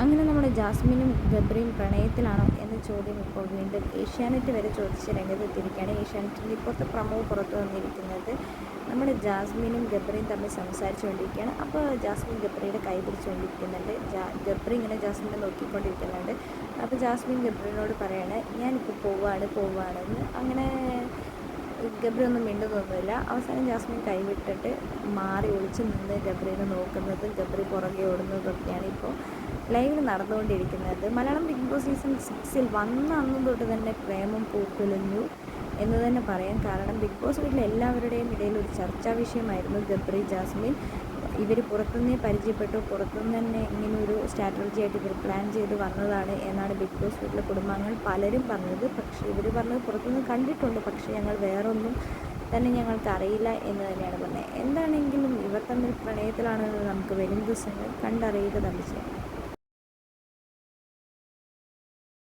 അങ്ങനെ നമ്മുടെ ജാസ്മിനും ഗബ്രിയും പ്രണയത്തിലാണോ എന്ന ചോദ്യം ഇപ്പോൾ വീണ്ടും ഏഷ്യാനെറ്റ് വരെ ചോദിച്ച് രംഗത്തെത്തിയിരിക്കുകയാണ്. ഏഷ്യാനെറ്റിൻ്റെ ഇപ്പോഴത്തെ പ്രമോ പുറത്തു വന്നിരിക്കുന്നത് നമ്മുടെ ജാസ്മിനും ഗബ്രിയും തമ്മിൽ സംസാരിച്ചുകൊണ്ടിരിക്കുകയാണ്. അപ്പോൾ ജാസ്മിൻ ഗബ്രിയുടെ കൈ പിടിച്ചുകൊണ്ടിരിക്കുന്നുണ്ട്. ഗബ്രി ഇങ്ങനെ ജാസ്മിനെ നോക്കിക്കൊണ്ടിരിക്കുന്നുണ്ട്. അപ്പോൾ ജാസ്മിൻ ഗബ്രിനോട് പറയാണ് ഞാനിപ്പോൾ പോവാണെന്ന്. അങ്ങനെ ഗബ്രി ഒന്നും മിണ്ടുന്നൊന്നുമില്ല. അവസാനം ജാസ്മിൻ കൈവിട്ടിട്ട് മാറി ഒളിച്ചു നിന്ന് ഗബ്രീനെ നോക്കുന്നത്, ഗബ്രി പുറകെ ഓടുന്നതൊക്കെയാണ് ഇപ്പോൾ ലൈവിൽ നടന്നുകൊണ്ടിരിക്കുന്നത്. മലയാളം ബിഗ് ബോസ് സീസൺ 6 വന്ന അന്ന് തൊട്ട് തന്നെ പ്രേമം പൂക്കുലഞ്ഞു എന്ന് തന്നെ പറയാം. കാരണം ബിഗ് ബോസ് വീട്ടിലെ എല്ലാവരുടെയും ഇടയിൽ ഒരു ചർച്ചാ വിഷയമായിരുന്നു ഗബ്രി ജാസ്മിൻ. ഇവർ പുറത്തുനിന്നേ പരിചയപ്പെട്ടു, പുറത്തുനിന്ന് തന്നെ ഇങ്ങനെ ഒരു സ്ട്രാറ്റജി ആയിട്ട് ഇവർ പ്ലാൻ ചെയ്ത് വന്നതാണ് എന്നാണ് ബിഗ് ബോസ് വീട്ടിലെ കുടുംബാംഗങ്ങൾ പലരും പറഞ്ഞത്. പക്ഷേ ഇവർ പറഞ്ഞത് പുറത്തുനിന്ന് കണ്ടിട്ടുണ്ട്, പക്ഷേ ഞങ്ങൾ വേറൊന്നും തന്നെ ഞങ്ങൾക്ക് അറിയില്ല എന്ന് തന്നെയാണ് പറഞ്ഞത്. എന്താണെങ്കിലും ഇവർ തമ്മിൽ പ്രണയത്തിലാണെന്ന് നമുക്ക് വരും ദിവസങ്ങൾ കണ്ടറിയുക തന്നെ ചെയ്യാം.